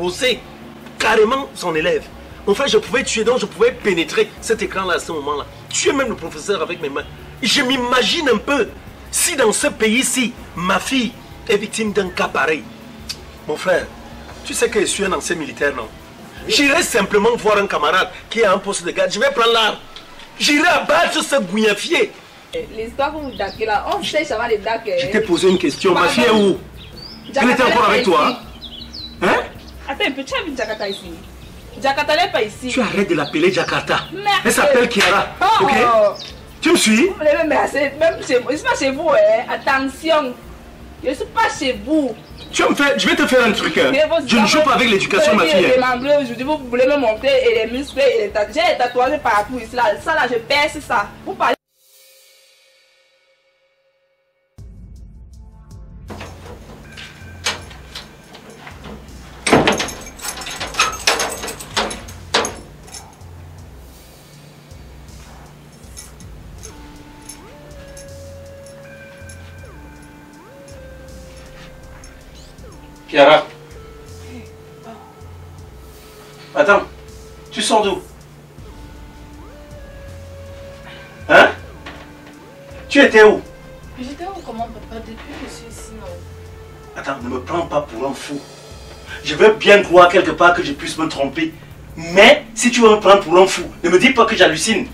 détrousser carrément son élève. Enfin, je pouvais tuer, donc je pouvais pénétrer cet écran-là à ce moment-là. Tuer même le professeur avec mes mains. Je m'imagine un peu, si dans ce pays-ci, ma fille est victime d'un cas pareil. Mon frère, tu sais que je suis un ancien militaire, non? J'irai simplement voir un camarade qui a un poste de garde. Je vais prendre l'arme. J'irai abattre ce gouillafier. L'histoire que vous daquez là, on sait ça va les daquer. Je t'ai posé une question. Ma fille est où? Elle était encore avec toi? Hein? Attends un peu, tu as vu Jakarta ici? Jakarta n'est pas ici. Tu arrêtes de l'appeler Jakarta. Merci. Elle s'appelle Kiara. Oh. Ok? Tu me suis? Même chez vous, je ne suis pas chez vous, hein. Attention. Je ne suis pas chez vous. Tu vas me faire, je vais te faire un truc. Hein. Je ne joue pas avec l'éducation de ma fille. Aujourd'hui, vous voulez me montrer et les muscles et les tatouages. J'ai les tatouages partout ici. Là. Ça là, je perce ça. Vous parlez. Kiara. Attends, tu sors d'où? Hein? Tu étais où? J'étais où comment papa? Depuis que je suis ici, non? Attends, ne me prends pas pour un fou. Je veux bien croire quelque part que je puisse me tromper. Mais si tu veux me prendre pour un fou, ne me dis pas que j'hallucine.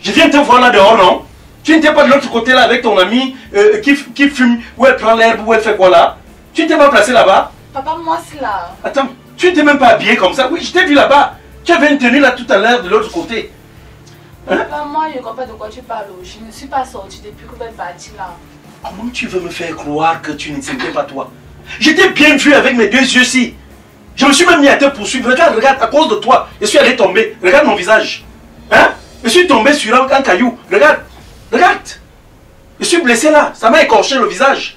Je viens te voir là dehors, non? Tu n'étais pas de l'autre côté là avec ton amie qui fume, où elle prend l'herbe, où elle fait quoi là? Tu n'étais pas placé là-bas? Papa, moi c'est là. Attends, tu n'étais même pas habillé comme ça. Oui, je t'ai vu là-bas. Tu avais une tenue là tout à l'heure de l'autre côté. Hein? Papa, moi je ne comprends pas de quoi tu parles. Je ne suis pas sortie depuis que vous êtes parti là. Comment tu veux me faire croire que tu n'étais pas toi? J'étais bien vu avec mes deux yeux-ci. Je me suis même mis à te poursuivre. Regarde, regarde, à cause de toi, je suis allé tomber. Regarde mon visage. Hein? Je suis tombé sur un caillou. Regarde, regarde. Je suis blessé là. Ça m'a écorché le visage.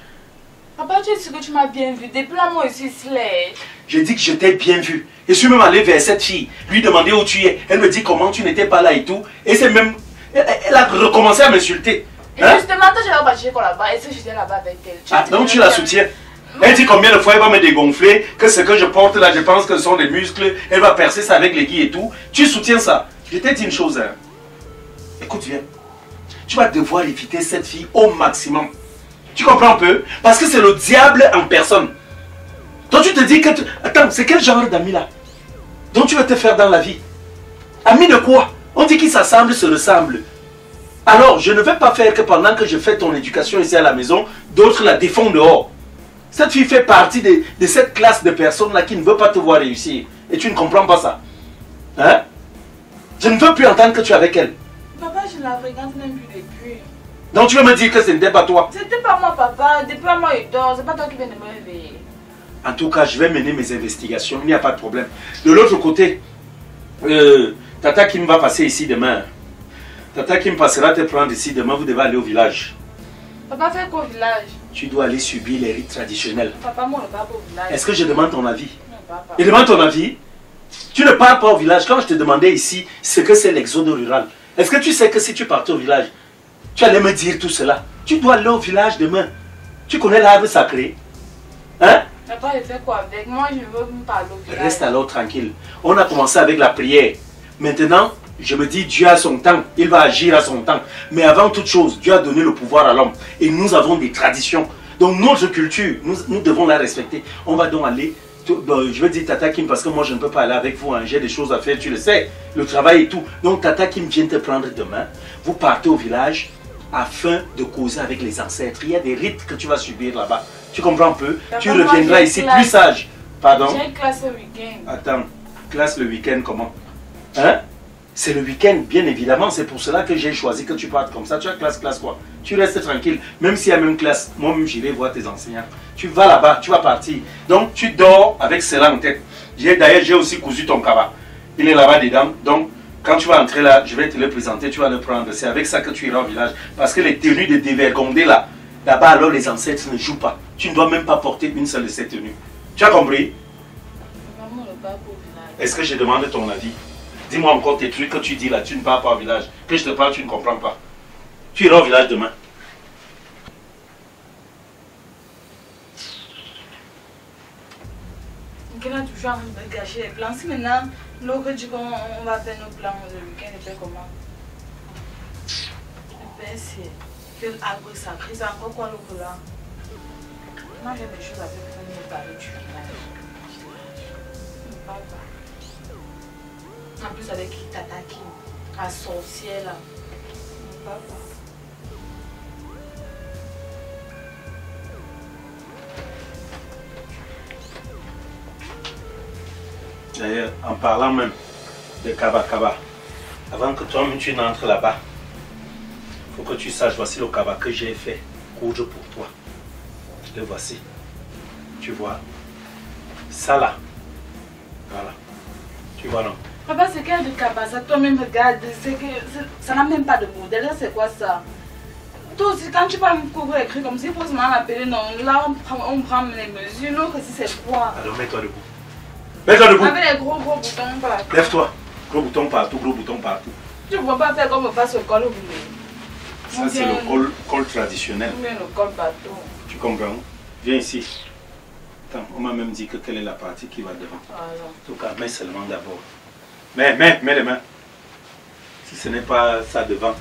Papa, tu es sûr que tu m'as bien vu? Depuis là, moi aussi, c'est... J'ai dit que je t'ai bien vu. Je suis même allé vers cette fille, lui demander où tu es. Elle me dit comment tu n'étais pas là et tout. Et c'est même... Elle a recommencé à m'insulter. Et Hein? justement, toi, j'avais battu là-bas. Et si j'étais là-bas avec elle? Ah, donc tu la soutiens? Elle dit combien de fois elle va me dégonfler, que ce que je porte là, je pense que ce sont des muscles, elle va percer ça avec les guilles et tout. Tu soutiens ça? Je t'ai dit une chose, hein. Écoute, viens. Tu vas devoir éviter cette fille au maximum. Tu comprends un peu? Parce que c'est le diable en personne. Donc tu te dis que... Attends, c'est quel genre d'ami là? Donc tu veux te faire dans la vie? Ami de quoi? On dit qu'ils s'assemblent, se ressemblent. Alors, je ne vais pas faire que pendant que je fais ton éducation ici à la maison, d'autres la défendent dehors. Cette fille fait partie de cette classe de personnes là qui ne veut pas te voir réussir. Et tu ne comprends pas ça. Hein? Je ne veux plus entendre que tu es avec elle. Papa, je ne la fréquente même plus depuis. Donc tu veux me dire que ce n'était pas toi? C'était pas moi, papa. Depuis moi, il dort. C'est pas toi qui viens de me réveiller. En tout cas, je vais mener mes investigations. Il n'y a pas de problème. De l'autre côté, Tata Kim va passer ici demain. Tata Kim passera te prendre ici demain. Vous devez aller au village. Papa, fait quoi au village? Tu dois aller subir les rites traditionnels. Papa, moi, on ne va pas au village. Est-ce que je demande ton avis? Non, papa. Je demande ton avis. Tu ne pars pas au village. Quand je te demandais ici ce que c'est l'exode rural, est-ce que tu sais que si tu partais au village, tu allais me dire tout cela? Tu dois aller au village demain. Tu connais l'arbre sacré? Hein? Papa, il fait quoi avec moi? Je veux me parler au village. Reste alors tranquille. On a commencé avec la prière. Maintenant, je me dis, Dieu a son temps. Il va agir à son temps. Mais avant toute chose, Dieu a donné le pouvoir à l'homme. Et nous avons des traditions. Donc notre culture, nous devons la respecter. On va donc aller... Je vais dire Tata Kim parce que moi je ne peux pas aller avec vous. Hein. J'ai des choses à faire, tu le sais. Le travail et tout. Donc Tata Kim vient te prendre demain. Vous partez au village afin de causer avec les ancêtres. Il y a des rites que tu vas subir là-bas. Tu comprends un peu? Papa, tu reviendras ici plus sage. Pardon? J'ai une classe le week-end. Attends, classe le week-end comment? Hein? C'est le week-end, bien évidemment. C'est pour cela que j'ai choisi que tu partes comme ça. Tu as classe quoi? Tu restes tranquille. Même s'il y a même classe, moi-même j'irai voir tes enseignants. Tu vas là-bas, tu vas partir. Donc tu dors avec cela en tête. D'ailleurs, j'ai aussi cousu ton cabas. Il est là-bas dedans. Donc quand tu vas entrer là, je vais te le présenter, tu vas le prendre. C'est avec ça que tu iras au village. Parce que les tenues de dévergondé là, là-bas alors les ancêtres ne jouent pas. Tu ne dois même pas porter une seule de ces tenues. Tu as compris? Maman, ne va pas au village. Est-ce que je demande ton avis? Dis-moi encore tes trucs que tu dis là, tu ne pars pas au village. Que je te parle, tu ne comprends pas. Tu iras au village demain. Quel âge tu suis en train de gâcher les plans. Si maintenant, l'autre dit qu'on va faire nos plans le week-end, et faire comment? Le père, c'est que l'arbre sacré, c'est encore quoi l'autre là? Moi, j'ai des choses à faire pour me parler du village. Je ne parle pas. En plus, avec Tata Kim, la sorcière là. Je ne parle pas. D'ailleurs, en parlant même de Kaba Kaba, avant que toi-même tu n'entres là-bas, il faut que tu saches, voici le Kaba que j'ai fait coudre pour toi. Le voici. Tu vois. Ça là. Voilà. Tu vois non? Papa, c'est quel de Kaba? Ça toi-même regarde, ça n'a même pas de modèle. Là, c'est quoi ça? Toi aussi, quand tu vas me couvrir les trucs comme ça, il faut seulement l'appeler. Non, là, on prend les mesures. L'autre, si c'est quoi? Alors, mets-toi debout. Mets-toi debout. Avec les gros boutons partout. Lève-toi. Gros bouton partout, gros bouton partout. Tu ne vois pas faire comme on passe au col au boulot. Ça, c'est le col traditionnel. On met le col partout. Tu comprends? Viens ici. Attends, on m'a même dit que quelle est la partie qui va devant. Voilà. En tout cas, mets seulement d'abord. Mets les mains. Si ce n'est pas ça devant,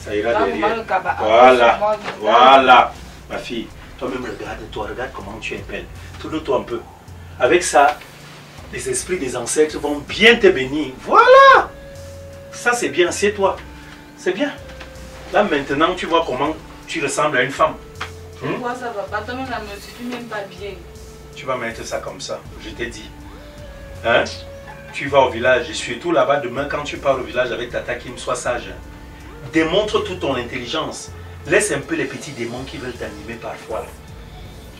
ça ira Là, derrière. le Kaba. Voilà, voilà. Ma fille, toi-même regarde-toi, regarde comment tu es belle. Tourne-toi un peu. Avec ça, les esprits des ancêtres vont bien te bénir. Voilà. Ça c'est bien, assieds-toi. C'est bien. Là maintenant, tu vois comment tu ressembles à une femme. Pourquoi ça va pas? Toi-même, la me suffit même pas bien. Tu vas mettre ça comme ça, je t'ai dit. Hein? Tu vas au village et surtout là-bas demain quand tu pars au village avec Tata Kim, sois sage. Démontre toute ton intelligence. Laisse un peu les petits démons qui veulent t'animer parfois. Là.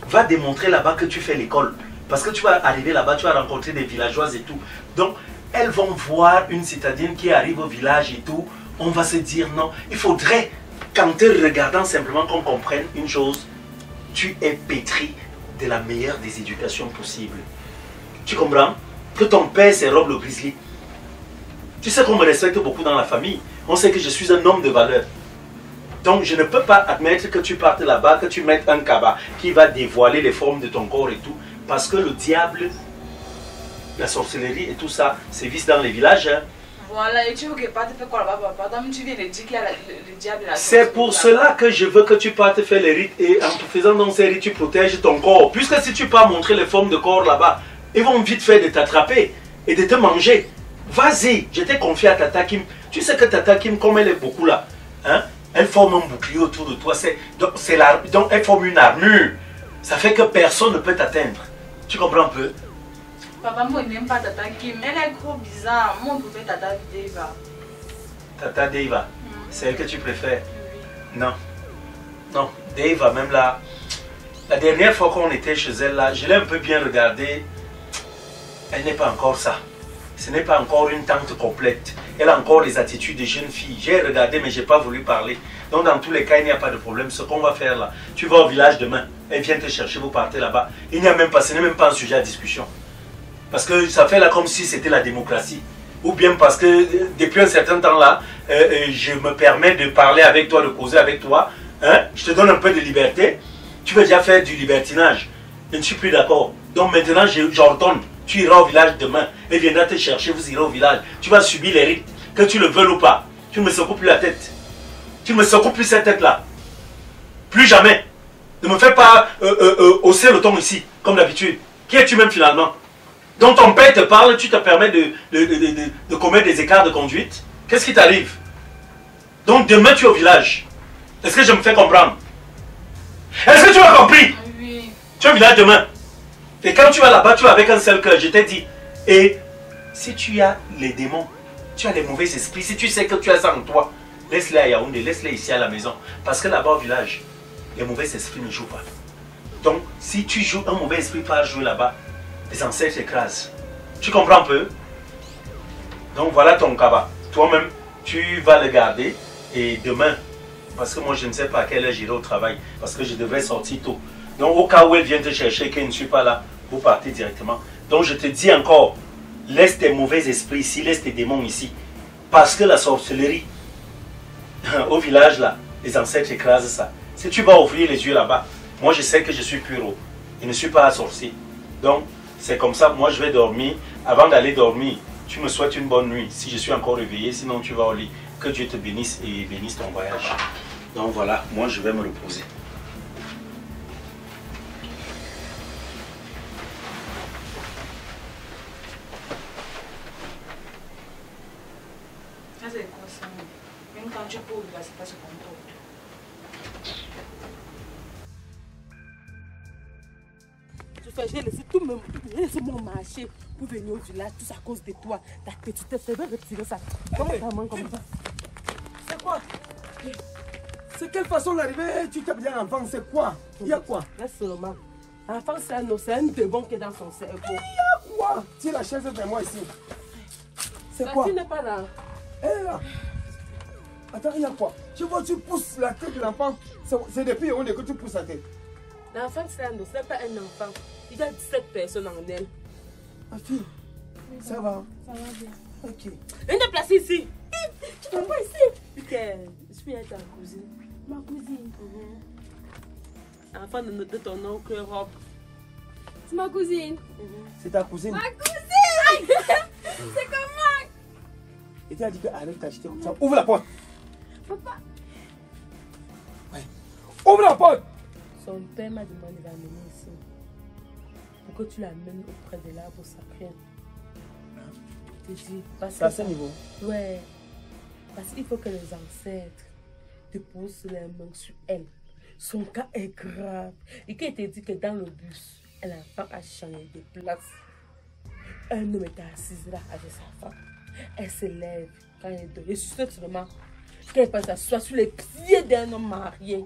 Va démontrer là-bas que tu fais l'école. Parce que tu vas arriver là-bas, tu vas rencontrer des villageoises et tout. Donc, elles vont voir une citadine qui arrive au village et tout. On va se dire non. Il faudrait qu'en te regardant simplement qu'on comprenne une chose. Tu es pétri de la meilleure des éducations possibles. Tu comprends? Que ton père c'est Rob le Grizzly. Tu sais qu'on me respecte beaucoup dans la famille. On sait que je suis un homme de valeur. Donc je ne peux pas admettre que tu partes là-bas, que tu mettes un Kaba qui va dévoiler les formes de ton corps et tout. Parce que le diable, la sorcellerie et tout ça, sévissent dans les villages. Hein. Voilà, et tu veux que pas te faire quoi là-bas, papa? Donc tu viens de dire qu'il y a le diable et la C'est pour cela que je veux que tu partes faire les rites et en te faisant dans ces rites, tu protèges ton corps. Puisque si tu pars montrer les formes de corps là-bas, ils vont vite faire de t'attraper et de te manger. Vas-y, je t'ai confié à Tata Kim. Tu sais que Tata Kim, comme elle est beaucoup là, hein, elle forme un bouclier autour de toi. Donc elle forme une armure. Ça fait que personne ne peut t'atteindre. Tu comprends un peu? Papa, moi, il n'aime pas Tata Kim. Elle est trop bizarre. Moi, on préfère Tata Deva. Tata Deva, c'est elle que tu préfères? Oui. Non. Non, Deva, même là, la dernière fois qu'on était chez elle, là, je l'ai un peu bien regardée. Elle n'est pas encore ça. Ce n'est pas encore une tante complète. Elle a encore les attitudes de jeune fille. J'ai regardé, mais je n'ai pas voulu parler. Donc, dans tous les cas, il n'y a pas de problème. Ce qu'on va faire là, tu vas au village demain. Elle vient te chercher, vous partez là-bas. Il n'y a même pas, ce n'est même pas un sujet à discussion. Parce que ça fait là comme si c'était la démocratie. Ou bien parce que depuis un certain temps là, je me permets de parler avec toi, de causer avec toi. Hein? Je te donne un peu de liberté. Tu veux déjà faire du libertinage. Je ne suis plus d'accord. Donc maintenant, j'ordonne. Tu iras au village demain. Elle viendra te chercher, vous irez au village. Tu vas subir les rites, que tu le veuilles ou pas. Tu ne me secoues plus la tête. Tu ne me secoues plus cette tête-là. Plus jamais. Ne me fais pas hausser le ton ici, comme d'habitude. Qui es-tu même finalement? Donc ton père te parle, tu te permets de commettre des écarts de conduite. Qu'est-ce qui t'arrive? Donc demain tu es au village. Est-ce que je me fais comprendre? Est-ce que tu as compris? Oui. Tu es au village demain. Et quand tu vas là-bas, tu vas avec un seul cœur, je t'ai dit. Et si tu as les démons, tu as les mauvais esprits, si tu sais que tu as ça en toi, laisse-les à Yaoundé, laisse-les ici à la maison. Parce que là-bas au village, les mauvais esprits ne jouent pas. Donc si tu joues, un mauvais esprit part jouer là-bas, les ancêtres s'écrasent. Tu comprends un peu? Donc voilà ton Kaba. Toi-même, tu vas le garder. Et demain, parce que moi je ne sais pas à quelle heure j'irai au travail, parce que je devrais sortir tôt. Donc au cas où elle vient te chercher et qu'elle ne suis pas là, vous partez directement. Donc je te dis encore, laisse tes mauvais esprits ici, laisse tes démons ici. Parce que la sorcellerie, au village là, les ancêtres écrasent ça. Si tu vas ouvrir les yeux là-bas, moi je sais que je suis pur. Je ne suis pas un sorcier. Donc, C'est comme ça, moi je vais dormir. Avant d'aller dormir, tu me souhaites une bonne nuit. Si je suis encore réveillé, sinon tu vas au lit. Que Dieu te bénisse et bénisse ton voyage. Donc voilà, moi je vais me reposer. Ça c'est quoi ça? Même quand tu poses là, c'est pas ce qu'on porte. J'ai laissé tout même, j'ai laissé mon marché pour venir au village, tout ça à cause de toi. Ta petite fille va retirer ça. Comment ça manque comme ça? C'est quoi? C'est quelle façon d'arriver? Tu t'es bien enfant, c'est quoi? Il y a quoi? Laisse seulement. Enfant, c'est un démon qui est dans son cerveau. Il y a quoi? Tiens la chaise vers moi ici. C'est quoi? Tu n'es pas là. Eh là! Attends, il y a quoi? Tu vois, tu pousses la tête de l'enfant. C'est depuis on est que tu pousses la tête. L'enfant, ce n'est pas un enfant. Il y a 17 personnes en elle. Ma fille, ça va? Ça va bien. Ok. Viens te placer ici. Tu t'en vas ici. Ok, je suis ta cousine. Ma cousine. Enfant de ton oncle Rob. C'est ma cousine. C'est ta cousine. Ma cousine. C'est comment? Et tu as dit que arrête d'acheter comme ça. Ouvre la porte. Papa. Ouais. Ouvre la porte. Son père m'a demandé d'amener ici. Pour que tu l'amènes auprès de l'arbre sacré. Je te dis, parce C'est à que ce niveau. ouais. Parce qu'il faut que les ancêtres te posent les mains sur elle. Son cas est grave. Et qu'il te dit que dans le bus, elle a pas à changer de place. Un homme était assis là avec sa femme. Elle se lève quand elle dort. Et sur seulement qu'elle passe à s'asseoir sur les pieds d'un homme marié.